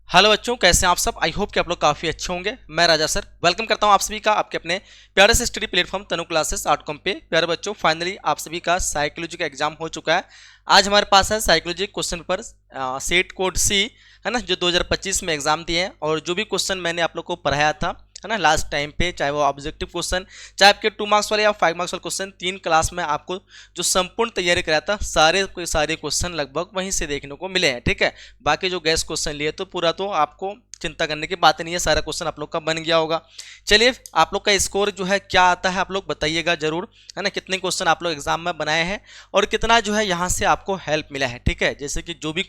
Hello बच्चों, कैसे हैं आप सब। आई होप कि आप लोग काफ़ी अच्छे होंगे। मैं राजा सर वेलकम करता हूं आप सभी का आपके अपने प्यारे से स्टडी प्लेटफॉर्म तनु क्लासेस .com पे। प्यारे बच्चों, फाइनली आप सभी का साइकोलॉजी का एग्जाम हो चुका है। आज हमारे पास है psychology question paper set code C, है ना, जो 2025 में एग्जाम दिए हैं। और जो भी क्वेश्चन मैंने आप लोग को पढ़ाया था, है ना, लास्ट टाइम पे, चाहे वो ऑब्जेक्टिव क्वेश्चन, चाहे आपके 2 मार्क्स वाले या 5 मार्क्स वाले क्वेश्चन, 3 क्लास में आपको जो संपूर्ण तैयारी कराया था, सारे क्वेश्चन लगभग वहीं से देखने को मिले हैं। ठीक है, बाकी जो गैस क्वेश्चन लिए तो पूरा तो आपको चिंता करने की बात नहीं है, सारा क्वेश्चन आप लोग का बन गया होगा। चलिए, आप लोग का स्कोर जो है क्या आता है आप लोग बताइएगा जरूर, है ना, कितने क्वेश्चन आप लोग एग्जाम में बनाए हैं और कितना जो है यहाँ से आपको हेल्प मिला है। ठीक है, जैसे कि जो भी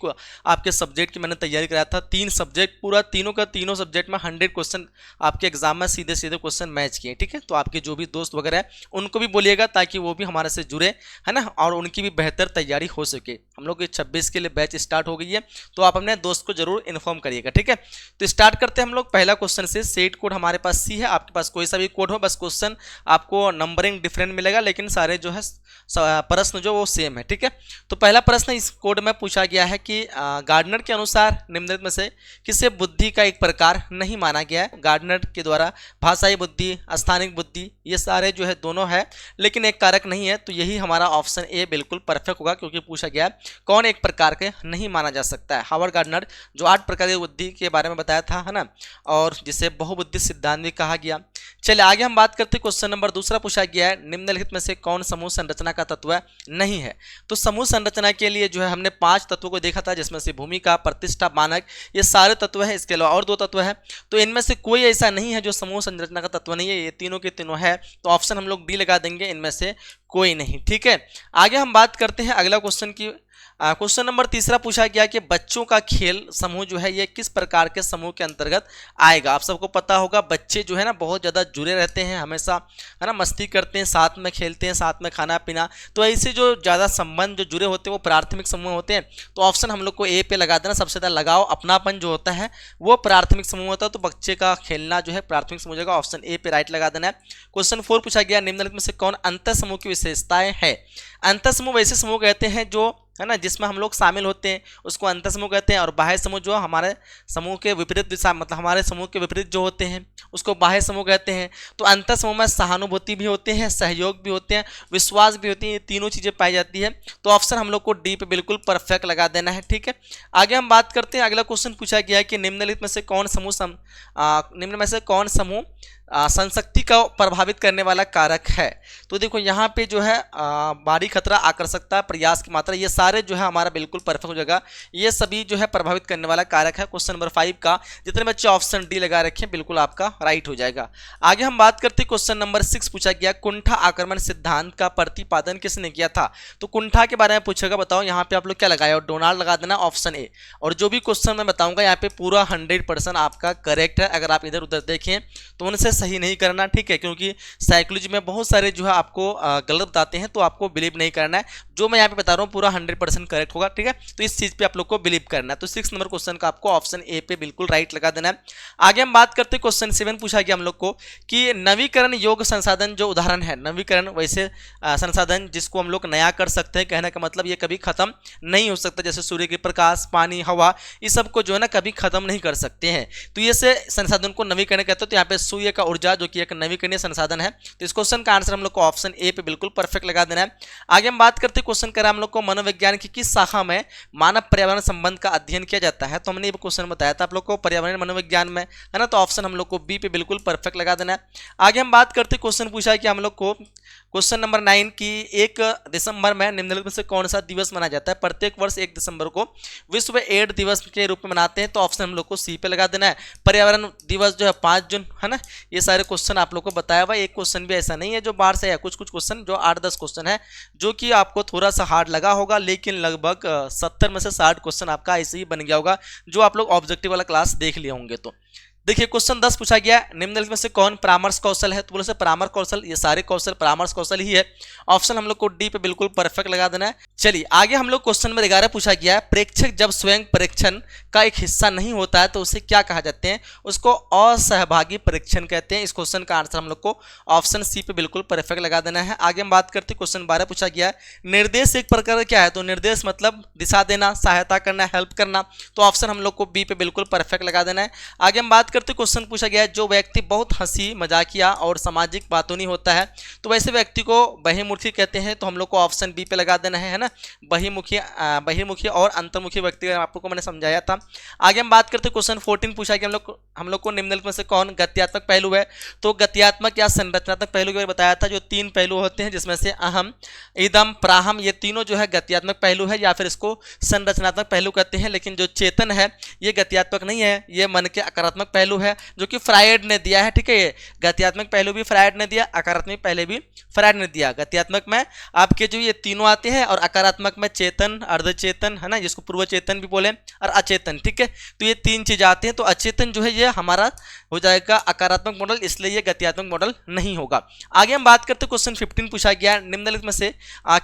आपके सब्जेक्ट की मैंने तैयारी कराया था, 3 सब्जेक्ट, पूरा तीनों का तीनों सब्जेक्ट में 100 क्वेश्चन आपके एग्जाम में सीधे सीधे क्वेश्चन मैच किए। ठीक है, तो आपके जो भी दोस्त वगैरह है उनको भी बोलिएगा ताकि वो भी हमारे से जुड़े, है ना, और उनकी भी बेहतर तैयारी हो सके। हम लोग 26 के लिए बैच स्टार्ट हो गई है, तो आप अपने दोस्त को जरूर इन्फॉर्म करिएगा। ठीक है, तो स्टार्ट करते हैं हम लोग पहला क्वेश्चन से। सेट कोड हमारे पास सी है, आपके पास कोई सा भी कोड हो, बस क्वेश्चन आपको नंबरिंग डिफरेंट मिलेगा, लेकिन सारे जो है प्रश्न जो वो सेम है। ठीक है, तो पहला प्रश्न इस कोड में पूछा गया है कि गार्डनर के अनुसार निम्नलिखित में से किसे बुद्धि का एक प्रकार नहीं माना गया है। गार्डनर के द्वारा भाषाई बुद्धि, स्थानिक बुद्धि, ये सारे जो है दोनों है, लेकिन एक कारक नहीं है। तो यही हमारा ऑप्शन ए बिल्कुल परफेक्ट होगा, क्योंकि पूछा गया है कौन एक प्रकार के नहीं माना जा सकता है। हावर्ड गार्डनर जो 8 प्रकार की बुद्धि के बारे में बताया था, है ना, और जिसे बहुबुद्धि सिद्धांत भी कहा गया। चलिए आगे हम बात करते हैं। क्वेश्चन नंबर दूसरा पूछा गया है, निम्नलिखित में से कौन समूह संरचना का तत्व नहीं है। तो समूह संरचना के लिए जो है हमने 5 तत्वों को देखा था, जिसमें से भूमिका, प्रतिष्ठा, मानक, ये सारे तत्व है। इसके अलावा और 2 तत्व है, तो इनमें से कोई ऐसा नहीं है जो समूह संरचना का तत्व नहीं है। ये तीनों के तीनों है, तो ऑप्शन हम लोग डी लगा देंगे, इनमें से कोई नहीं। ठीक है, आगे हम बात करते हैं अगला क्वेश्चन की। क्वेश्चन नंबर तीसरा पूछा गया कि बच्चों का खेल समूह जो है ये किस प्रकार के समूह के अंतर्गत आएगा। आप सबको पता होगा, बच्चे जो है ना बहुत ज़्यादा जुड़े रहते हैं हमेशा, है ना, मस्ती करते हैं, साथ में खेलते हैं, साथ में खाना पीना, तो ऐसे जो ज़्यादा संबंध जो जुड़े होते हैं वो प्राथमिक समूह होते हैं। तो ऑप्शन हम लोग को ए पे लगा देना, सबसे ज़्यादा लगाव अपनापन जो होता है वो प्राथमिक समूह होता है। तो बच्चे का खेलना जो है प्राथमिक समूह होगा, ऑप्शन ए पे राइट लगा देना है। क्वेश्चन 4 पूछा गया, निम्नलिखित में से कौन अंतर समूह की विशेषताएं है। अंतर समूह वैसे समूह कहते हैं जो, है ना, जिसमें हम लोग शामिल होते हैं उसको अंतर समूह कहते हैं, और बाह्य समूह जो हमारे समूह के विपरीत दिशा, मतलब हमारे समूह के विपरीत जो होते हैं उसको बाह्य समूह कहते हैं। तो अंतर समूह में सहानुभूति भी होते हैं, सहयोग भी होते हैं, विश्वास भी होती है, ये तीनों चीज़ें पाई जाती है। तो ऑप्शन हम लोग को डी पे बिल्कुल परफेक्ट लगा देना है। ठीक है, आगे हम बात करते हैं। अगला क्वेश्चन पूछा गया है कि निम्नलिखित में से कौन समूह संशक्ति का प्रभावित करने वाला कारक है। तो देखो यहाँ पे जो है बारी, खतरा, आकर्षकता, प्रयास की मात्रा, ये सारे जो है हमारा बिल्कुल परफेक्ट हो जाएगा। ये सभी जो है प्रभावित करने वाला कारक है। क्वेश्चन नंबर 5 का जितने बच्चे ऑप्शन डी लगा रखे हैं बिल्कुल आपका राइट हो जाएगा। आगे हम बात करते हैं। क्वेश्चन नंबर 6 पूछा गया, कुंठा आक्रमण सिद्धांत का प्रतिपादन किसने किया था। तो कुंठा के बारे में पूछेगा, बताओ यहाँ पे आप लोग क्या लगाए, और डोनाल्ड लगा देना, ऑप्शन ए। और जो भी क्वेश्चन मैं बताऊंगा यहाँ पे पूरा 100% आपका करेक्ट है। अगर आप इधर उधर देखें तो उनसे सही नहीं करना। ठीक है, क्योंकि साइकोलॉजी में बहुत सारे जो है आपको गलत बताते हैं, तो आपको बिलीव नहीं करना है। जो मैं यहाँ पे बता रहा हूँ पूरा 100% करेक्ट होगा। ठीक है, तो इस चीज पे आप लोग को बिलीव करना है। तो 6 नंबर क्वेश्चन का आपको ऑप्शन ए पे बिल्कुल राइट लगा देना है। आगे हम बात करते हैं। क्वेश्चन 7 पूछा गया हम लोग को कि नवीकरण योग्य संसाधन जो उदाहरण है, नवीकरण वैसे संसाधन जिसको हम लोग नया कर सकते हैं, कहने का मतलब ये कभी खत्म नहीं हो सकता, जैसे सूर्य के प्रकाश, पानी, हवा, इस सब को जो है ना कभी खत्म नहीं कर सकते हैं। तो ये से संसाधन को नवीकरण कहते हैं। तो यहाँ पे सूर्य का ऊर्जा जो कि एक नवीकरणीय संसाधन है, तो इस क्वेश्चन का आंसर हम लोग को ऑप्शन ए पे बिल्कुल परफेक्ट लगा देना है। आगे हम बात करते हैं। क्वेश्चन करा हम लोग को मनोविज्ञान की किस शाखा में मानव पर्यावरण संबंध का अध्ययन किया जाता है। तो हमने ये क्वेश्चन बताया था आप लोग को पर्यावरण मनोविज्ञान में, है ना, तो ऑप्शन हम लोग को बी पे बिल्कुल परफेक्ट लगा देना है। आगे हम बात करते हैं। क्वेश्चन पूछा है कि हम लोग को क्वेश्चन नंबर 9 की 1 दिसंबर में निम्नलिखित में से कौन सा दिवस मनाया जाता है। प्रत्येक वर्ष 1 दिसंबर को विश्व एड्स दिवस के रूप में मनाते हैं। तो ऑप्शन हम लोग को सी पे लगा देना है। पर्यावरण दिवस जो है 5 जून, है ना। ये सारे क्वेश्चन आप लोग को बताया हुआ। एक क्वेश्चन भी ऐसा नहीं है जो बाहर से है, कुछ क्वेश्चन जो 8-10 क्वेश्चन है जो कि आपको थोड़ा सा हार्ड लगा होगा, लेकिन लगभग 70 में से 60 क्वेश्चन आपका ऐसे ही बन गया होगा, जो आप लोग ऑब्जेक्टिव वाला क्लास देख लिए होंगे। तो देखिए क्वेश्चन 10 पूछा गया, निम्नलिखित में से कौन परामर्श कौशल है? तो बोले सर परामर्श कौशल, ये सारे कौशल परामर्श कौशल ही है। ऑप्शन हम लोग को डी पे बिल्कुल परफेक्ट लगा देना है। चलिए आगे हम लोग क्वेश्चन नंबर 11 पूछा गया है, प्रेक्षक जब स्वयं परीक्षण का एक हिस्सा नहीं होता है तो उसे क्या कहा जाते हैं? उसको असहभागी परीक्षण कहते हैं। इस क्वेश्चन का आंसर हम लोग को ऑप्शन सी पे बिल्कुल परफेक्ट लगा देना है। आगे हम बात करते हैं क्वेश्चन 12 पूछा गया है, निर्देश एक प्रकार क्या है? तो निर्देश मतलब दिशा देना, सहायता करना, हेल्प करना, तो ऑप्शन हम लोग को बी पे बिल्कुल परफेक्ट लगा देना है। आगे हम बात करते क्वेश्चन पूछा गया है, जो व्यक्ति बहुत हंसी मजाकिया और सामाजिक बातूनी होता है तो वैसे व्यक्ति को बहिर्मुखी कहते हैं, तो हम लोग को ऑप्शन बी पे लगा देना है ना, बहिर्मुखी और अंतर्मुखी व्यक्ति आपको मैंने समझाया था। आगे हम बात करते क्वेश्चन 14 पूछा गया हम लोग को निम्नलिखित में से कौन गत्यात्मक पहलू है? तो गत्यात्मक या संरचनात्मक पहलू के बारे में बताया था, जो 3 पहलू होते हैं जिसमें से अहम, इदम, प्राहम, ये तीनों जो है गत्यात्मक पहलू है या फिर इसको संरचनात्मक पहलू कहते हैं। लेकिन जो चेतन है ये गत्यात्मक नहीं है, ये मन के आकारात्मक पहलू है जो कि फ्रायड ने दिया है। ठीक है, ये गत्यात्मक पहलू भी फ्रायड ने दिया, आकारात्मक पहले भी फ्रायड ने दिया। गत्यात्मक में आपके जो ये तीनों आते हैं और आकारात्मक में चेतन, अर्धचेतन है ना, जिसको पूर्व चेतन भी बोले, और अचेतन। ठीक है, तो ये 3 चीज आते हैं। तो अचेतन जो है ये हमारा हो जाएगा आकारात्मक मॉडल, इसलिए ये गत्यात्मक मॉडल नहीं होगा। आगे हम बात करते क्वेश्चन 15 पूछा गया, निम्नलिखित में से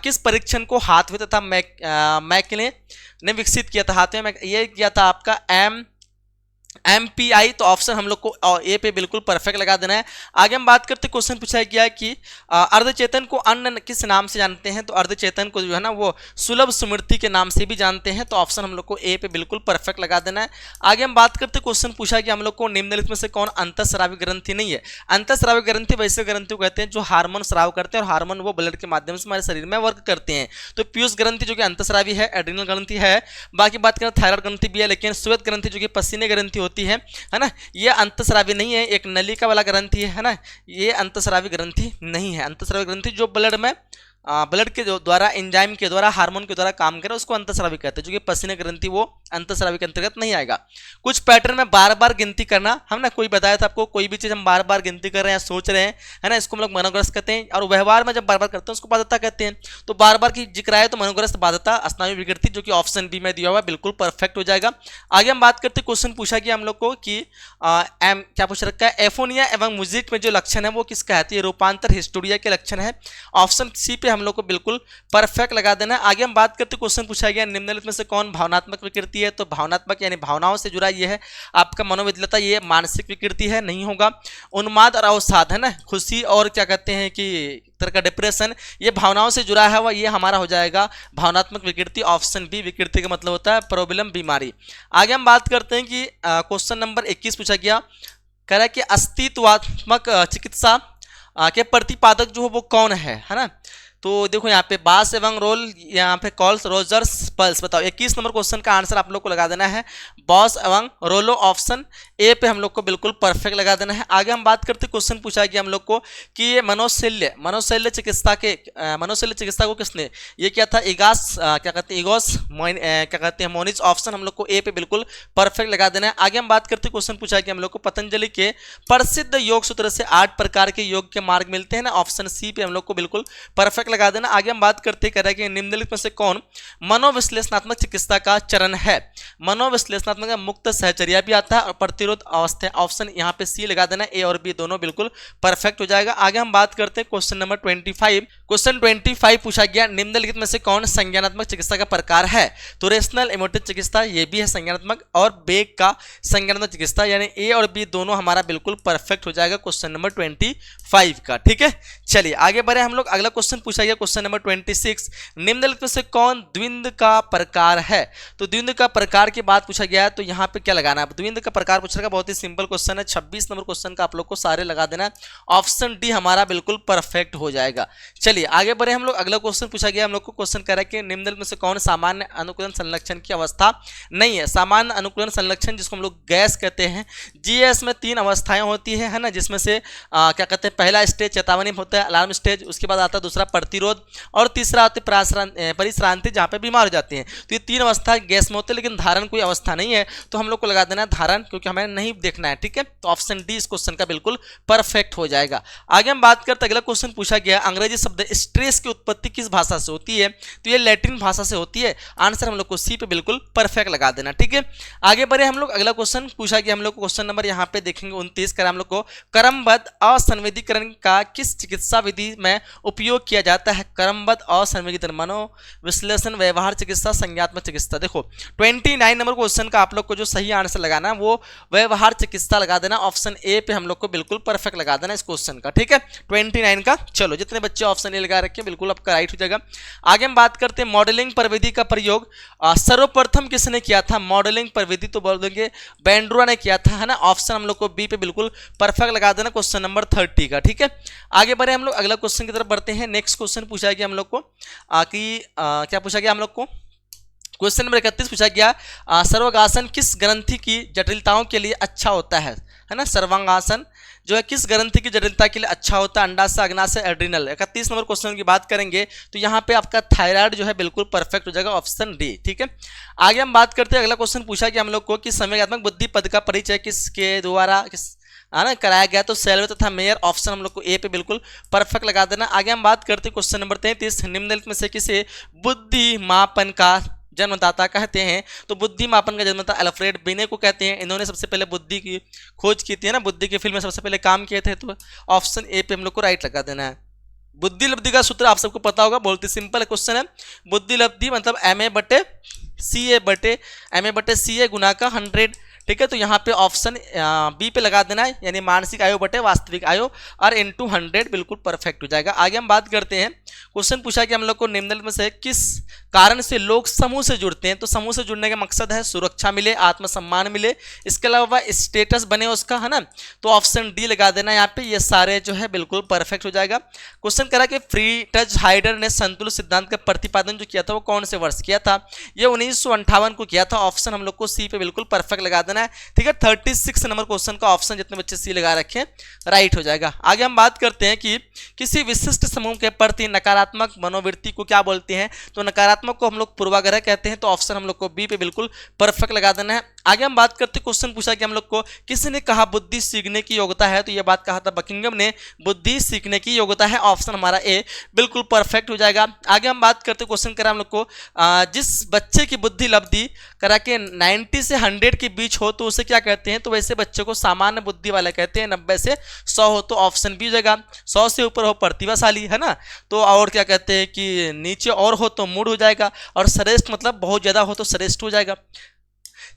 किस परीक्षण को हाथवे तथा मैकले ने विकसित किया था? हाथवे में ये किया था आपका MPI, तो ऑप्शन हम लोग को ए पे बिल्कुल परफेक्ट लगा देना है। आगे हम बात करते क्वेश्चन पूछा गया कि अर्धचेतन को अन्य किस नाम से जानते हैं? तो अर्धचेतन को जो है ना वो सुलभ स्मृति के नाम से भी जानते हैं, तो ऑप्शन हम लोग को ए पे बिल्कुल परफेक्ट लगा देना है। आगे हम बात करते क्वेश्चन पूछा गया हम लोग को निम्नलिखित में से कौन अंतःस्रावी ग्रंथि नहीं है? अंतःस्रावी ग्रंथि वैसे ग्रंथि को कहते हैं जो हार्मोन स्राव करते हैं और हार्मोन वो ब्लड के माध्यम से हमारे शरीर में वर्क करते हैं। तो पीयूष ग्रंथि जो कि अंतःस्रावी है, एड्रिनल ग्रंथि है। बाकी बात करें थायराइड ग्रंथि भी है, लेकिन श्वेत ग्रंथि जो कि पसीने ग्रंथि होती है ना, ये अंतःस्रावी नहीं है, एक नलिका वाला ग्रंथि है ना, ये अंतःस्रावी ग्रंथि नहीं है। अंतःस्रावी ग्रंथि जो ब्लड में ब्लड के द्वारा, एंजाइम के द्वारा, हार्मोन के द्वारा काम करे उसको अंतःस्रावी कहते हैं। जो कि पसीने ग्रंथि वो अंतःस्रावी के अंतर्गत नहीं आएगा। कुछ पैटर्न में बार बार गिनती करना, हम ना कोई बताया था आपको, कोई भी चीज़ हम बार बार गिनती कर रहे हैं, सोच रहे हैं, है ना, इसको हम लोग मनोग्रस्त कहते हैं। और व्यवहार में जब बार बार करते हैं उसको बाध्यता कहते हैं। तो बार बार की जिक्र आए तो मनोग्रस्त, बाध्यता, स्नायु विकृति, जो कि ऑप्शन बी में दिया हुआ है, बिल्कुल परफेक्ट हो जाएगा। आगे हम बात करते क्वेश्चन पूछा गया हम लोग को कि क्या पूछ रखा है, एफोनिया एवं म्यूजिक में जो लक्षण है वो किसका है? तो ये रूपांतर हिस्टोरिया के लक्षण है। ऑप्शन सी पे हम लोग को बिल्कुल परफेक्ट लगा देना है। आगे हम बात करते क्वेश्चन पूछा गया निम्नलिखित में से कौन भावनात्मक विकृति है? तो भावनात्मक यानी भावनाओं से जुड़ा ये है आपका मनोविद्यता, ये मानसिक विकृति है, नहीं होगा। उन्माद और अवसाद है ना, खुशी और क्या कहते हैं कि तरह का डिप्रेशन, ये भावनाओं से जुड़ा है, वह ये हमारा हो जाएगा भावनात्मक विकृति। ऑप्शन बी, विकृति का मतलब होता है प्रॉब्लम, बीमारी। आगे हम बात करते हैं कि क्वेश्चन नंबर 21 पूछा गया, कह रहा है कि अस्तित्वात्मक चिकित्सा के प्रतिपादक जो है वो कौन है ना। तो देखो यहाँ पे बास एवं रोल, यहाँ पे कॉल्स, रोजर्स, पल्स। बताओ 21 नंबर क्वेश्चन का आंसर आप लोग को लगा देना है बॉस एवं रोलो। ऑप्शन ए पे हम लोग को बिल्कुल परफेक्ट लगा देना है। आगे हम बात करते क्वेश्चन पूछा गया हम लोग को कि ये मनोशल्य चिकित्सा को किसने ये किया था? इगास क्या कहते हैं, इगोस क्या कहते हैं, मोनिज। ऑप्शन हम लोग को ए पे बिल्कुल परफेक्ट लगा देना है। आगे हम बात करते क्वेश्चन पूछा गया हम लोग को पतंजलि के प्रसिद्ध योग सूत्र से 8 प्रकार के योग के मार्ग मिलते हैं ना। ऑप्शन सी पे हम लोग को बिल्कुल परफेक्ट लगा देना। आगे हम बात करते कह रहे हैं कि निम्नलिखित में से कौन मनोविश्लेषणात्मक चिकित्सा का चरण है? मनोविश्लेषणात्मक मुक्त सहचर्या भी आता है और प्रतिरोध अवस्था। ऑप्शन यहाँ पे सी लगा देना, ए और बी दोनों बिल्कुल परफेक्ट हो जाएगा। आगे हम बात करते हैं क्वेश्चन नंबर 25। क्वेश्चन 25 पूछा गया निम्नलिखित में से कौन संज्ञानात्मक चिकित्सा का प्रकार है? तो रेशनल इमोटिव चिकित्सा ये भी है संज्ञानात्मक, और बेग का संज्ञानात्मक चिकित्सा, यानी ए और बी दोनों हमारा बिल्कुल परफेक्ट हो जाएगा क्वेश्चन नंबर 25 का। ठीक है, चलिए आगे बढ़े हम लोग। अगला क्वेश्चन पूछा गया क्वेश्चन नंबर 26, निम्नलिखित में से कौन द्विंद का प्रकार है? तो द्विंद का प्रकार की बात पूछा गया है, तो यहाँ पे क्या लगाना है? द्विंद का प्रकार पूछा गया, बहुत ही सिंपल क्वेश्चन है। 26 नंबर क्वेश्चन का आप लोग को सारे लगा देना है। ऑप्शन डी हमारा बिल्कुल परफेक्ट हो जाएगा। चलिए आगे बढ़े हम लोग। अगला क्वेश्चन पूछा गया हम लोग को, क्वेश्चन कह रहा है कि निम्नलिखित में से कौन सामान्य अनुकूलन संलक्षण की अवस्था नहीं है? सामान्य अनुकूलन संलक्षण जिसको हम लोग गैस कहते हैं, जीएस में 3 अवस्थाएं होती है ना, जिसमें से क्या कहते हैं, पहला स्टेज चेतावनी होता है, अलार्म स्टेज, उसके बाद आता है दूसरा प्रतिरोध, और तीसरा आती है परिश्रांति, जहाँ पे बीमार हो जाते हैं। तो ये 3 अवस्था गैस में होते हैं, लेकिन धारण कोई अवस्था नहीं है, तो हम लोग को लगा देना है धारण, क्योंकि हमें है नहीं देखना है, ठीक है। तो ऑप्शन डी इस क्वेश्चन का बिल्कुल परफेक्ट हो जाएगा। आगे हम बात करते हैं, अगला क्वेश्चन पूछा गया अंग्रेजी शब्द स्ट्रेस की उत्पत्ति किस भाषा से होती है, तो ये लैटिन भाषा से होती है। आंसर हम लोग को सी पे बिल्कुल परफेक्ट लगा देना, ठीक है। आगे बढ़े हम लोग, अगला क्वेश्चन पूछा गया हम लोग को, क्वेश्चन नंबर यहाँ पे देखेंगे 29 का, हम लोग को क्रमबद्ध असंवेदीकरण का किस चिकित्सा विधि में उपयोग किया जाता है। क्रमबद्ध असंवेदीकरण मनोविश्लेषण, व्यवहार चिकित्सा, संज्ञात्मक चिकित्सा। देखो 29 नंबर क्वेश्चन का आप लोग को जो सही आंसर लगाना है वो व्यवहार चिकित्सा लगा देना। ऑप्शन ए पे हम लोग को बिल्कुल परफेक्ट लगा देना इस क्वेश्चन का, ठीक है। 29 का, चलो जितने बच्चे ऑप्शन ए लगा रखे हैं बिल्कुल आपका राइट हो जाएगा। आगे हम बात करते हैं मॉडलिंग प्रविधि का प्रयोग सर्वप्रथम किसने किया था। मॉडलिंग प्रविधि तो बोल देंगे बेंड्रो ने किया था, है ना। ऑप्शन हम लोग को बी पे बिल्कुल परफेक्ट लगा देना क्वेश्चन नंबर 30 का, ठीक है। आगे बढ़े हम लोग अगला क्वेश्चन की तरफ बढ़ते हैं। नेक्स्ट क्वेश्चन पूछा गया हम लोग को क्या पूछा गया हम लोग को, क्वेश्चन नंबर 31 पूछा गया सर्वांगासन किस ग्रंथि की जटिलताओं के लिए अच्छा होता है ना। सर्वांगासन जो है किस ग्रंथि की जटिलता के लिए अच्छा होता है, अंडाशय, अग्नाशय, एड्रिनल। 31 नंबर क्वेश्चन की बात करेंगे तो यहाँ पे आपका थायराइड जो है बिल्कुल परफेक्ट हो जाएगा, ऑप्शन डी, ठीक है। आगे हम बात करते हैं, अगला क्वेश्चन पूछा गया हम लोग को कि संवेगात्मक बुद्धि पद का परिचय किसके द्वारा कराया गया, तो सेल्वे तथा मेयर। ऑप्शन हम लोग को ए पे बिल्कुल परफेक्ट लगा देना। आगे हम बात करते हैं क्वेश्चन नंबर 33, निम्नलिखित में से किसे बुद्धि मापन का जन्मदाता कहते हैं, तो बुद्धि मापन का जन्मदाता अल्फ्रेड बिने को कहते हैं। इन्होंने सबसे पहले बुद्धि की खोज की थी ना, बुद्धि के फील्ड में सबसे पहले काम किए थे, तो ऑप्शन ए पे हम लोग को राइट लगा देना है। बुद्धि लब्धि का सूत्र आप सबको पता होगा, बहुत ही सिंपल क्वेश्चन है। बुद्धि लब्धि मतलब MA/CA गुना का 100, ठीक है। तो यहाँ पे ऑप्शन बी पे लगा देना है, यानी मानसिक आयु बटे वास्तविक आयु और इनटू 100 बिल्कुल परफेक्ट हो जाएगा। आगे हम बात करते हैं, क्वेश्चन पूछा कि हम लोग को निम्नलिखित में से किस कारण से लोग समूह से जुड़ते हैं, तो समूह से जुड़ने का मकसद है सुरक्षा मिले, आत्मसम्मान मिले, इसके अलावा स्टेटस बने उसका, है ना। तो ऑप्शन डी लगा देना यहाँ पे, ये सारे जो है बिल्कुल परफेक्ट हो जाएगा। क्वेश्चन करा कि फ्रीटज हाइडर ने संतुलन सिद्धांत का प्रतिपादन जो किया था वो कौन से वर्ष किया था, ये 1958 को किया था। ऑप्शन हम लोग को सी पे बिल्कुल परफेक्ट लगा देना है, ठीक है। 36 नंबर क्वेश्चन का ऑप्शन जितने बच्चे सी लगा रखे हैं राइट हो जाएगा। आगे हम बात करते हैं कि किसी विशिष्ट समूह के प्रति नकारात्मक मनोवृत्ति को क्या बोलते हैं, तो नकारात्मक को हम लोग पूर्वाग्रह कहते हैं। तो ऑप्शन हम लोग को बी पे बिल्कुल परफेक्ट लगा देना है। आगे हम बात करते हैं, क्वेश्चन पूछा कि हम लोग को किसी ने कहा बुद्धि सीखने की योग्यता है, तो यह बात कहा था बकिंगम ने, बुद्धि सीखने की योग्यता है। ऑप्शन हमारा ए बिल्कुल परफेक्ट हो जाएगा। आगे हम बात करते हैं, क्वेश्चन करा हम लोग को जिस बच्चे की बुद्धि लब्धि करा के 90 से 100 के बीच हो तो उसे क्या कहते हैं, तो वैसे बच्चे को सामान्य बुद्धि वाला कहते हैं। 90 से 100 हो तो ऑप्शन बी हो जाएगा। 100 से ऊपर हो प्रतिभाशाली, है ना। तो और क्या कहते हैं कि नीचे और हो तो मूड हो जाएगा, और श्रेष्ठ मतलब बहुत ज्यादा हो तो श्रेष्ठ हो जाएगा।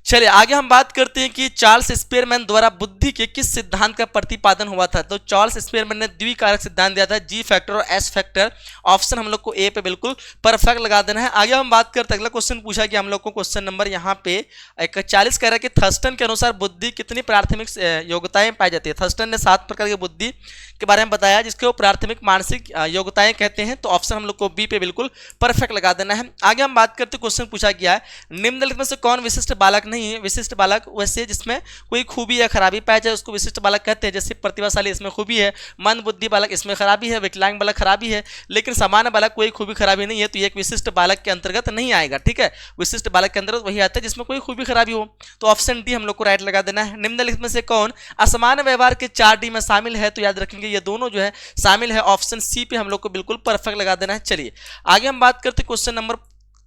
चलिए आगे हम बात करते हैं कि चार्ल्स स्पेयरमैन द्वारा बुद्धि के किस सिद्धांत का प्रतिपादन हुआ था, तो चार्ल्स स्पेयरमैन ने द्विकारक सिद्धांत दिया था, जी फैक्टर और एस फैक्टर। ऑप्शन हम लोग को ए पे बिल्कुल परफेक्ट लगा देना है। आगे हम बात करते हैं, अगला क्वेश्चन पूछा कि हम लोग को क्वेश्चन नंबर यहाँ पे 41 कह रहा है कि थर्स्टन के अनुसार बुद्धि कितनी प्राथमिक योग्यताएं पाई जाती है। थर्स्टन ने 7 प्रकार की बुद्धि के बारे में बताया जिसके वो प्राथमिक मानसिक योग्यताएं कहते हैं। तो ऑप्शन हम लोग को बी पे बिल्कुल परफेक्ट लगा देना है। आगे हम बात करते हैं, क्वेश्चन पूछा गया है निम्नलिखित में से कौन विशिष्ट बालक नहीं है। विशिष्ट बालक वैसे जिसमें कोई खूबी या खराबी पाई जाए उसको विशिष्ट बालक कहते हैं। जैसे प्रतिभाशाली इसमें खूबी है, मंद बुद्धि बालक इसमें खराबी है, विकलांग बालक खराबी है, लेकिन सामान्य बालक कोई खूबी खराबी नहीं है, तो ये एक विशिष्ट बालक के अंतर्गत नहीं आएगा, ठीक है। विशिष्ट बालक के अंतर्गत वही आता है जिसमें कोई खूबी खराबी हो। तो ऑप्शन डी हम लोग को राइट लगा देना है। निम्नलिखित में से कौन असामान्य व्यवहार के 4D में शामिल है, तो याद रखेंगे ये दोनों जो है शामिल है। ऑप्शन सी पे हम लोग को बिल्कुल परफेक्ट लगा देना है। चलिए आगे हम बात करते हैं, क्वेश्चन नंबर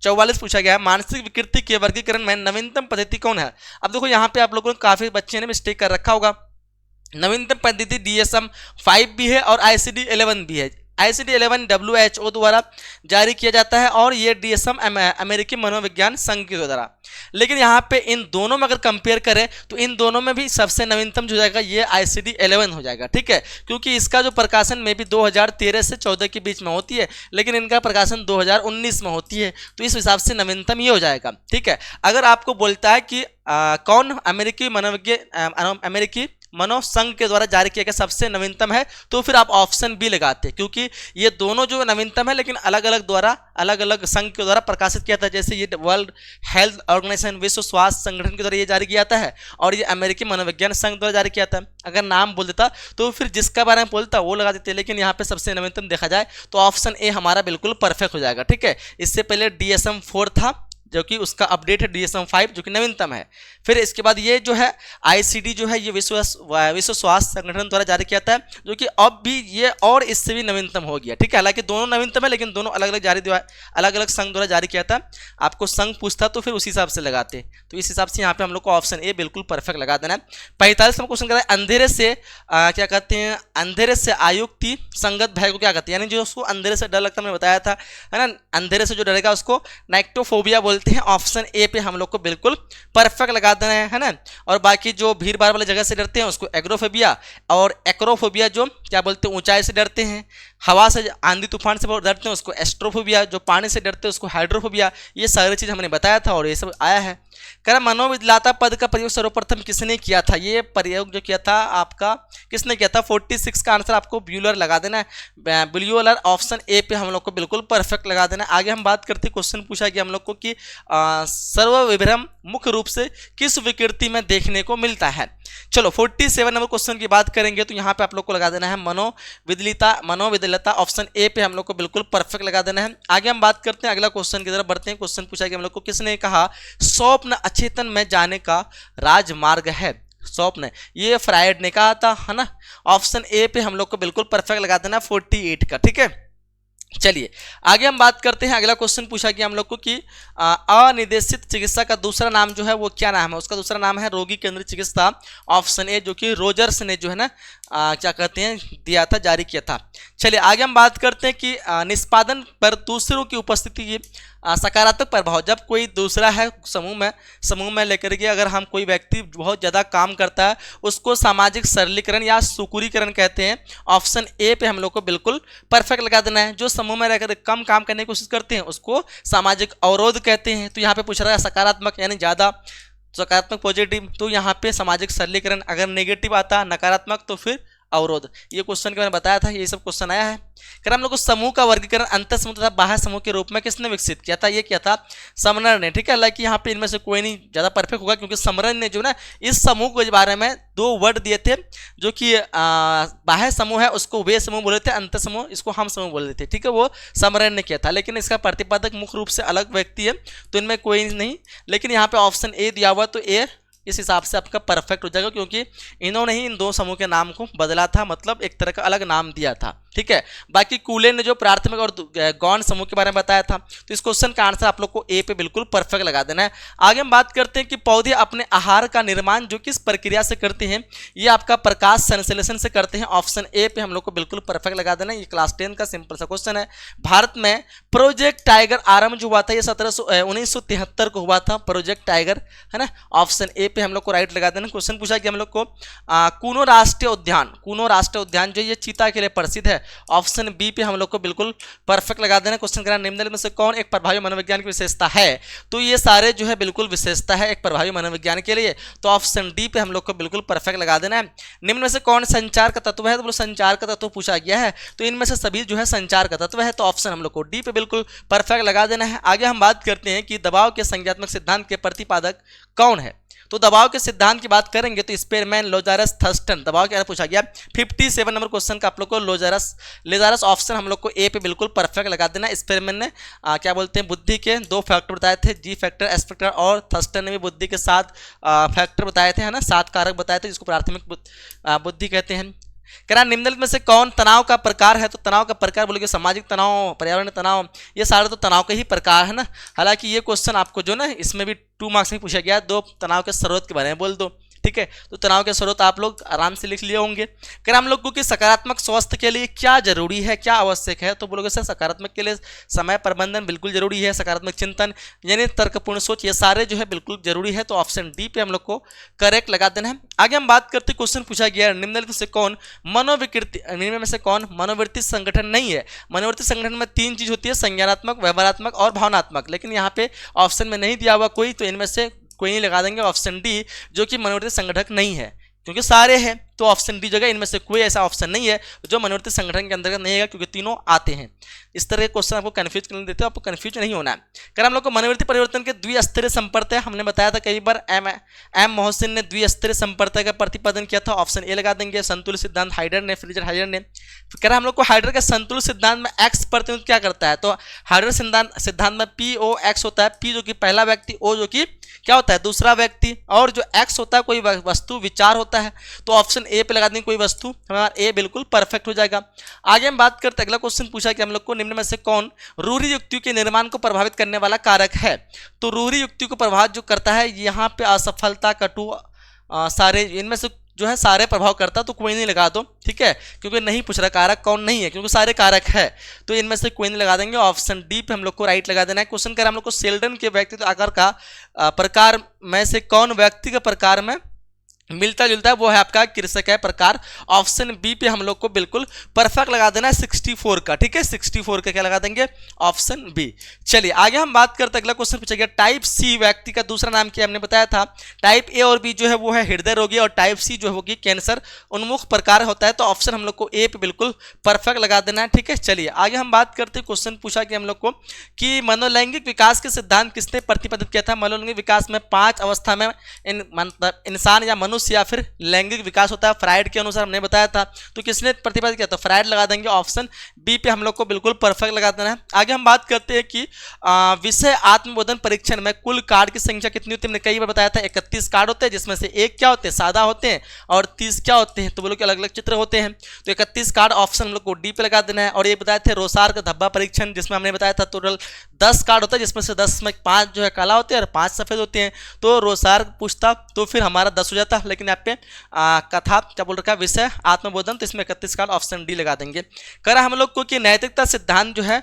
44 पूछा गया है मानसिक विकृति के वर्गीकरण में नवीनतम पद्धति कौन है। अब देखो यहाँ पे आप लोगों ने काफी बच्चे ने मिस्टेक कर रखा होगा। नवीनतम पद्धति DSM-5 भी है और ICD-11 भी है। ICD-11 WHO द्वारा जारी किया जाता है और ये DSM अमेरिकी मनोविज्ञान संघ के द्वारा। लेकिन यहाँ पे इन दोनों में अगर कंपेयर करें तो इन दोनों में भी सबसे नवीनतम जो जाएगा ये ICD-11 हो जाएगा, ठीक है। क्योंकि इसका जो प्रकाशन में भी 2013 से 14 के बीच में होती है, लेकिन इनका प्रकाशन 2019 में होती है, तो इस हिसाब से नवीनतम ये हो जाएगा, ठीक है। अगर आपको बोलता है कि कौन अमेरिकी मनोसंघ के द्वारा जारी किया गया सबसे नवीनतम है, तो फिर आप ऑप्शन बी लगाते हैं, क्योंकि ये दोनों जो नवीनतम है लेकिन अलग अलग संघ के द्वारा प्रकाशित किया था। जैसे ये वर्ल्ड हेल्थ ऑर्गेनाइजेशन विश्व स्वास्थ्य संगठन के द्वारा ये जारी किया जाता है और ये अमेरिकी मनोविज्ञान संघ द्वारा जारी किया था। अगर नाम बोल देता तो फिर जिसका बारे में बोलता वो लगा देते, लेकिन यहाँ पे सबसे नवीनतम देखा जाए तो ऑप्शन ए हमारा बिल्कुल परफेक्ट हो जाएगा, ठीक है। इससे पहले DSM-4 था जो कि उसका अपडेट है DSM-5 जो कि नवीनतम है। फिर इसके बाद ये जो है ICD जो है ये विश्व स्वास्थ्य संगठन द्वारा जारी किया था, जो कि अब भी ये और इससे भी नवीनतम हो गया। ठीक है, हालांकि दोनों नवीनतम है लेकिन दोनों अलग अलग संघ द्वारा जारी किया था। आपको संघ पूछता तो फिर उसी हिसाब से लगाते, तो इस हिसाब से यहाँ पे हम लोग को ऑप्शन ए बिल्कुल परफेक्ट लगा देना है। 45वां क्वेश्चन कहता है अंधेरे से क्या कहते हैं, अंधेरे से आयुक्ति संगत भय को क्या कहते हैं, यानी जो उसको अंधेरे से डर लगता, मैंने बताया था है ना, अंधेरे से जो डरेगा उसको नाइक्टोफोबिया बोलते हैं। ऑप्शन ए पे हम लोग को बिल्कुल परफेक्ट लगा देना है ना। और बाकी जो भीड़ भाड़ वाली जगह से डरते हैं उसको एग्रोफोबिया, और एक्रोफोबिया जो क्या बोलते हैं ऊंचाई से डरते हैं, हवा से आंधी तूफान से डरते हैं उसको एस्ट्रोफोबिया, जो पानी से डरते हैं उसको हाइड्रोफोबिया। ये सारी चीज़ हमने बताया था और ये सब आया है। कह रहा मनोविद्यालता पद का प्रयोग सर्वप्रथम किसने किया था, ये प्रयोग जो किया था आपका किसने किया था। 46 का आंसर आपको ब्यूलर लगा देना है, ब्यूलर। ऑप्शन ए पे हम लोग को बिल्कुल परफेक्ट लगा देना है। आगे हम बात करते हैं, क्वेश्चन पूछा गया हम लोग को कि सर्वविभ्रम मुख्य रूप से किस विकृति में देखने को मिलता है। चलो 47 नंबर क्वेश्चन की बात करेंगे तो यहाँ पे आप लोग को लगा देना है मनोविद्यालता। ऑप्शन ए पे हम लोग को बिल्कुल परफेक्ट लगा देना है। आगे हम बात करते हैं अगला क्वेश्चन की तरफ बढ़ते हैं। क्वेश्चन पूछा गया हम लोग को किसने कहा स्वप्न अचेतन में जाने का राजमार्ग है। स्वप्न ये फ्रायड ने कहा था है ना। ऑप्शन ए पे हम लोग को बिल्कुल परफेक्ट लगा देना 48 का। ठीक है, चलिए आगे हम बात करते हैं। अगला क्वेश्चन पूछा गया हम लोग को कि अनिर्देशित चिकित्सा का दूसरा नाम जो है वो क्या नाम है। उसका दूसरा नाम है रोगी केंद्रित चिकित्सा। ऑप्शन ए जो कि रोजर्स ने जो है ना क्या कहते हैं दिया था, जारी किया था। चलिए आगे हम बात करते हैं कि निष्पादन पर दूसरों की उपस्थिति की सकारात्मक प्रभाव। जब कोई दूसरा है समूह में लेकर के अगर हम कोई व्यक्ति बहुत ज़्यादा काम करता है उसको सामाजिक सरलीकरण या सुकुरीकरण कहते हैं। ऑप्शन ए पे हम लोग को बिल्कुल परफेक्ट लगा देना है। जो समूह में रहकर कम काम करने की कोशिश करते हैं उसको सामाजिक अवरोध कहते हैं। तो यहाँ पे पूछ रहा है सकारात्मक यानी ज़्यादा सकारात्मक पॉजिटिव, तो यहाँ पे सामाजिक सरलीकरण। अगर नेगेटिव आता नकारात्मक तो फिर अवरोध। ये क्वेश्चन के मैंने बताया था, ये सब क्वेश्चन आया है। कर हम लोग को समूह का वर्गीकरण अंतर समूह तथा बाह्य समूह के रूप में किसने विकसित किया था, ये किया था समरन ने। ठीक है, हालांकि यहाँ पे इनमें से कोई नहीं ज़्यादा परफेक्ट होगा क्योंकि समरन ने जो ना इस समूह के बारे में 2 वर्ड दिए थे, जो कि बाह्य समूह है उसको वे समूह बोले थे, अंतर समूह इसको हम समूह बोल रहे थे। ठीक है, वो समरन ने किया था, लेकिन इसका प्रतिपादक मुख्य रूप से अलग व्यक्ति है तो इनमें कोई नहीं। लेकिन यहाँ पे ऑप्शन ए दिया हुआ तो ए इस हिसाब से आपका परफेक्ट हो जाएगा क्योंकि इन्होंने ही इन 2 समूह के नाम को बदला था, मतलब एक तरह का अलग नाम दिया था। ठीक है, बाकी कूले ने जो प्राथमिक और गौण समूह के बारे में बताया था, तो इस क्वेश्चन का आंसर आप लोग को ए पे बिल्कुल परफेक्ट लगा देना है। आगे हम बात करते हैं कि पौधे अपने आहार का निर्माण जो किस प्रक्रिया से करते हैं, ये आपका प्रकाश संश्लेषण से करते हैं। ऑप्शन ए पे हम लोग को बिल्कुल परफेक्ट लगा देना है। ये क्लास 10 का सिंपल सा क्वेश्चन है। भारत में प्रोजेक्ट टाइगर आरंभ जो हुआ था ये 1973 को हुआ था, प्रोजेक्ट टाइगर है ना। ऑप्शन ए पे हम लोग को राइट लगा देना। क्वेश्चन पूछा कि हम लोग को कूनो राष्ट्रीय उद्यान जो ये चीता के लिए प्रसिद्ध है। ऑप्शन बी पे हम लोग को बिल्कुल परफेक्ट लगा देना। क्वेश्चन करा निम्नलिखित में से कौन एक प्रभावी मनोविज्ञान की विशेषता है, तो ये सारे जो है बिल्कुल विशेषता है एक प्रभावी मनोविज्ञान के लिए, तो ऑप्शन डी पे हम लोग को बिल्कुल परफेक्ट लगा देना है। निम्न में से कौन संचार का तत्व है, तो बोलो संचार का तत्व पूछा गया है, तो इनमें से सभी जो है संचार का तत्व है, तो ऑप्शन हम लोग को डी पे बिल्कुल परफेक्ट लगा देना है। आगे हम बात करते हैं कि दबाव के संज्ञात्मक सिद्धांत के प्रतिपादक कौन है। तो दबाव के सिद्धांत की बात करेंगे तो स्पेरमैन, लोजारस, थर्स्टन। दबाव क्या पूछा गया 57 नंबर क्वेश्चन का आप लोग को लोजारस ऑप्शन हम लोग को ए पे बिल्कुल परफेक्ट लगा देना। स्पेरमैन ने क्या बोलते हैं बुद्धि के 2 फैक्टर बताए थे, जी फैक्टर, एस फैक्टर, और थर्स्टन ने भी बुद्धि के 7 फैक्टर बताए थे है ना, 7 कारक बताए थे जिसको प्राथमिक बुद्धि कहते हैं। कहना निम्नलिखित में से कौन तनाव का प्रकार है, तो तनाव का प्रकार बोलोगे सामाजिक तनाव, पर्यावरण तनाव, ये सारे तो तनाव के ही प्रकार है ना। हालांकि ये क्वेश्चन आपको जो ना इसमें भी 2 मार्क्स में पूछा गया, 2 तनाव के स्रोत के बारे में बोल दो। ठीक है, तो तनाव के स्रोत आप लोग आराम से लिख लिए होंगे। अगर हम लोगों की सकारात्मक स्वास्थ्य के लिए क्या जरूरी है, क्या आवश्यक है, तो बोलोगे सर सकारात्मक के लिए समय प्रबंधन बिल्कुल जरूरी है, सकारात्मक चिंतन यानी तर्कपूर्ण सोच, ये सारे जो है बिल्कुल जरूरी है, तो ऑप्शन डी पे हम लोग को करेक्ट लगा देना है। आगे हम बात करते हैं, क्वेश्चन पूछा गया निम्नलिखित से कौन मनोवृत्ति संगठन नहीं है। मनोवृत्ति संगठन में 3 चीज होती है, संज्ञानात्मक, व्यवहारात्मक और भावनात्मक, लेकिन यहाँ पे ऑप्शन में नहीं दिया हुआ कोई, तो इनमें से कोई नहीं लगा देंगे। ऑप्शन डी जो कि मनोवृत्ति संगठक नहीं है क्योंकि सारे हैं, तो ऑप्शन डी जगह इनमें से कोई ऐसा ऑप्शन नहीं है जो मनोवर्ती संगठन के अंतर्गत नहीं है, क्योंकि तीनों आते हैं। इस तरह के क्वेश्चन आपको कंफ्यूज करने देते हो, आपको कंफ्यूज नहीं होना है। अगर हम लोग को मनोवर्ती परिवर्तन के द्विस्तरीय संपर्तय, हमने बताया था कई बार, एम मोहसिन ने द्विस्तरीय संपर्तय का प्रतिपादन किया था, ऑप्शन ए लगा देंगे। संतुलन सिद्धांत हाइडर ने, फ्रीजर हाइडर ने। कह रहा हम लोग को हाइडर के संतुलन सिद्धांत में एक्स प्रतिनिधित्व क्या करता है, तो हाइडर सिद्धांत में पी ओ एक्स होता है, पी जो कि पहला व्यक्ति, ओ जो कि क्या होता है दूसरा व्यक्ति, और जो एक्स होता है कोई वस्तु विचार होता है। तो ऑप्शन ए पे लगा देंगे कोई वस्तु, हमारा ए बिल्कुल परफेक्ट हो जाएगा। आगे हम बात करते हैं, अगला क्वेश्चन पूछा कि हम लोग को निम्न में से कौन रूढ़ि युक्तियों के निर्माण को प्रभावित करने वाला कारक है। तो रूढ़ि युक्ति को प्रभावित जो करता है, यहाँ पे असफलता, कटु, सारे, इनमें से जो है सारे प्रभाव करता, तो कोई नहीं लगा दो, ठीक है, क्योंकि नहीं पूछ रहा कारक कौन नहीं है, क्योंकि सारे कारक है, तो इनमें से कोई नहीं लगा देंगे। ऑप्शन डी पे हम लोग को राइट लगा देना है। क्वेश्चन कर हम लोग को सेल्डन के व्यक्तित्व आकार का प्रकार में से कौन व्यक्ति के प्रकार में मिलता जुलता है, वो है आपका कृषक है प्रकार। ऑप्शन बी पे हम लोग को बिल्कुल परफेक्ट लगा देना है 64 का, ठीक है, 64 का क्या लगा देंगे, ऑप्शन बी। चलिए आगे हम बात करते हैं, अगला क्वेश्चन पूछा गया टाइप सी व्यक्ति का दूसरा नाम क्या, हमने बताया था टाइप ए और बी जो है वो है हृदय रोगी, और टाइप सी जो होगी कैंसर उन्मुख प्रकार होता है। तो ऑप्शन हम लोग को ए पे बिल्कुल परफेक्ट लगा देना है, ठीक है। चलिए आगे हम बात करते हैं, क्वेश्चन पूछा कि हम लोग को कि मनोलैंगिक विकास के सिद्धांत किसने प्रतिपादित किया था। मनोलैंगिक विकास में 5 अवस्था में इंसान या मनुष्य या फिर लैंगिक विकास होता है, फ्राइड के अनुसार हमने बताया था। तो किसने प्रतिपादित किया, तो फ्राइड लगा देंगे। ऑप्शन बी पे हम लोग को बिल्कुल परफेक्ट लगा देना है। आगे हम बात करते हैं कि विषय आत्मबोधन परीक्षण में कुल कार्ड की संख्या कितनी होती है। हमने कई बार बताया था 31 कार्ड होते हैं, जिसमें से एक क्या होते हैं, सादा होते हैं, और 30 क्या होते हैं, तो बोलो कि अलग अलग चित्र होते हैं। तो 31 कार्ड ऑप्शन हम लोग को डी पे लगा देना है। और ये बताए थे रोसार का धब्बा परीक्षण, जिसमें हमने बताया था टोटल 10 कार्ड होता है, जिसमें से 10 में 5 जो है काला होते हैं और 5 सफेद होते हैं। तो रोसार पूछता तो फिर हमारा 10 हो जाता, लेकिन यहाँ पे कथा क्या बोल रखा है, विषय आत्मबोधन, तो इसमें 31 कार्ड ऑप्शन डी लगा देंगे। करा हम लोग को कि नैतिकता सिद्धांत जो है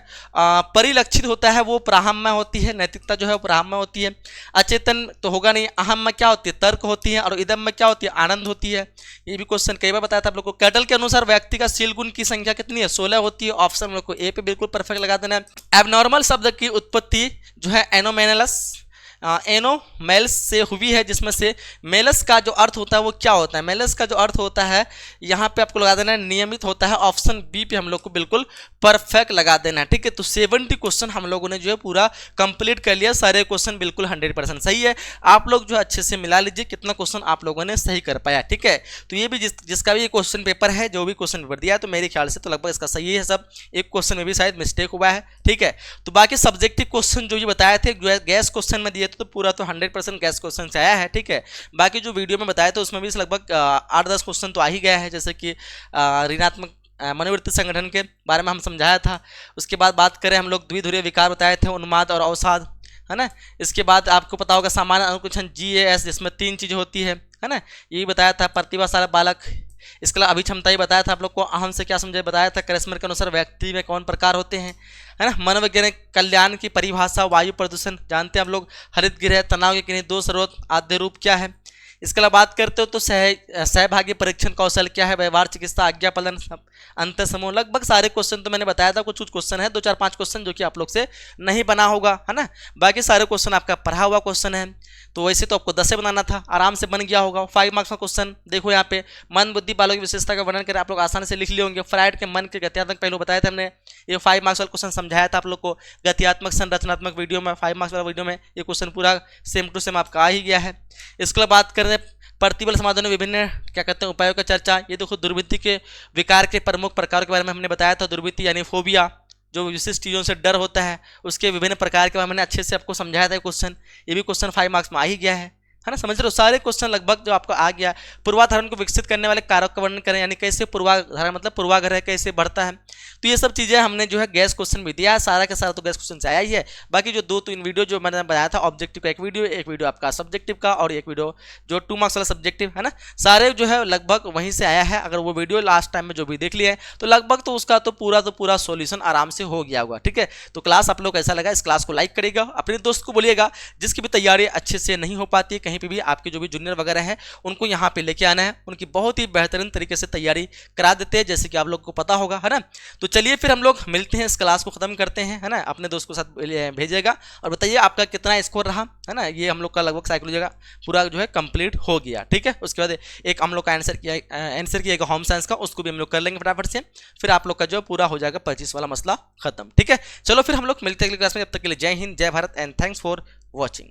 परिलक्षित होता है वो प्राहम में होती है, नैतिकता जो है वो प्राहम में होती है। अचेतन तो होगा नहीं, अहम में क्या होती है, तर्क होती है, और इदम में क्या होती है, आनंद होती है। ये भी क्वेश्चन कई बार बताया था आप लोग को। कैटल के अनुसार व्यक्ति का शील गुण की संख्या कितनी है, 16 होती है। ऑप्शन हम लोग को ए पे बिल्कुल परफेक्ट लगा देना है। एबनॉर्मल शब्द की उत्पत्ति जो है एनोमेनलस एनोमेल्स से हुई है, जिसमें से मेलस का जो अर्थ होता है वो क्या होता है, मेलस का जो अर्थ होता है यहाँ पे आपको लगा देना है नियमित होता है। ऑप्शन बी पे हम लोग को बिल्कुल परफेक्ट लगा देना है, ठीक है। तो 70 क्वेश्चन हम लोगों ने जो है पूरा कंप्लीट कर लिया, सारे क्वेश्चन बिल्कुल 100% सही है। आप लोग जो अच्छे से मिला लीजिए कितना क्वेश्चन आप लोगों ने सही कर पाया, ठीक है। तो ये भी जिसका भी क्वेश्चन पेपर है, जो भी क्वेश्चन पेपर दिया है, तो मेरे ख्याल से तो लगभग इसका सही है सब। एक क्वेश्चन में भी शायद मिस्टेक हुआ है, ठीक है। तो बाकी सब्जेक्टिव क्वेश्चन जो ये बताए थे गैस क्वेश्चन में दिए थे, तो पूरा तो 100% गैस क्वेश्चन से आया है, ठीक है। बाकी जो वीडियो में बताया था उसमें भी लगभग 8-10 क्वेश्चन तो आ ही गया है, जैसे कि ऋणात्मक मनोवृत्ति संगठन के बारे में हम समझाया था। उसके बाद बात करें हम लोग द्विध्रुवीय विकार बताए थे, उन्माद और अवसाद, है ना। इसके बाद आपको पता होगा सामान्य अनुकुंचन GAS, जिसमें 3 चीज़ें होती है ना, यही बताया था। प्रतिभाशाली बालक, इसके अलावा अभिक्षमता ही बताया था आप लोग को। अहम से क्या समझे बताया था। करिश्मर के अनुसार व्यक्ति में कौन प्रकार होते हैं, है ना। मनोवैज्ञानिक कल्याण की परिभाषा, वायु प्रदूषण जानते हैं आप लोग। हरित गृह, तनाव के किन्हीं 2 स्रोत, आद्य रूप क्या है। इसके अलावा बात करते हो तो सहभागी परीक्षण कौशल क्या है, व्यवहार चिकित्सा, आज्ञा पालन, अंतर समूह। लगभग सारे क्वेश्चन तो मैंने बताया था, कुछ क्वेश्चन है 2-4-5 क्वेश्चन जो कि आप लोग से नहीं बना होगा, है ना। बाकी सारे क्वेश्चन आपका पढ़ा हुआ क्वेश्चन है, तो वैसे तो आपको 10 से बनाना था, आराम से बन गया होगा। 5 मार्क्स का क्वेश्चन देखो यहाँ पे। मन बुद्धि बालों की विशेषता का वर्णन कर आप लोग आसानी से लिख लिए होंगे। फ्राइड के मन के गत्यात्मक पहलू बताए थे हमने, ये 5 मार्क्स वाला क्वेश्चन समझाया था आप लोग को। गत्यात्मक संरचनात्मक वीडियो में 5 मार्क्स वाला वीडियो में ये क्वेश्चन पूरा सेम टू सेम आपका आ ही गया है। इसके बाद बात करें प्रतिबल समाधान में विभिन्न क्या कहते हैं उपायों का चर्चा। ये देखो दुर्वृत्ति के विकार के प्रमुख प्रकार के बारे में हमने बताया था। दुर्वृत्ति यानी फोबिया, जो विशिष्ट चीज़ों से डर होता है, उसके विभिन्न प्रकार के बारे में मैंने अच्छे से आपको समझाया था क्वेश्चन। ये भी क्वेश्चन 5 मार्क्स में आ ही गया है ना, समझ रहे हो। सारे क्वेश्चन लगभग जो आपको आ गया। पूर्वाधारण को विकसित करने वाले कारक का वर्णन करें, यानी कैसे पूर्वाधारण मतलब पूर्वाग्रह कैसे बढ़ता है। तो ये सब चीज़ें हमने जो है गैस क्वेश्चन भी दिया है, सारा का सारा तो गैस क्वेश्चन से आया ही है। बाकी जो 2-3 वीडियो जो मैंने बनाया था, ऑब्जेक्टिव का एक वीडियो आपका सब्जेक्टिव का, और एक वीडियो जो 2 मार्क्स वाला सब्जेक्टिव है ना, सारे जो है लगभग वहीं से आया है। अगर वो वीडियो लास्ट टाइम में जो भी देख लिया है तो लगभग तो उसका तो पूरा सॉल्यूशन आराम से हो गया होगा, ठीक है। तो क्लास आप लोग कैसा लगा, इस क्लास को लाइक करिएगा, अपने दोस्त को बोलिएगा जिसकी भी तैयारी अच्छे से नहीं हो पाती, कहीं कहीं पे भी आपके जो भी जूनियर वगैरह हैं उनको यहाँ पे लेके आना है, उनकी बहुत ही बेहतरीन तरीके से तैयारी करा देते हैं, जैसे कि आप लोग को पता होगा, है ना। तो चलिए फिर हम लोग मिलते हैं, इस क्लास को खत्म करते हैं, है ना। अपने दोस्त के साथ भेजिएगा और बताइए आपका कितना स्कोर रहा, है ना। ये हम लोग का लगभग साइकोलॉजी का पूरा जो है कंप्लीट हो गया, ठीक है। उसके बाद एक हम लोग का आंसर किया होम साइंस का, उसको भी हम लोग कर लेंगे फटाफट से, फिर आप लोग का जो पूरा हो जाएगा 25 वाला मसला खत्म, ठीक है। चलो फिर हम लोग मिलते हैं अगली क्लास में, जब तक के लिए जय हिंद, जय Bharat and thanks for watching.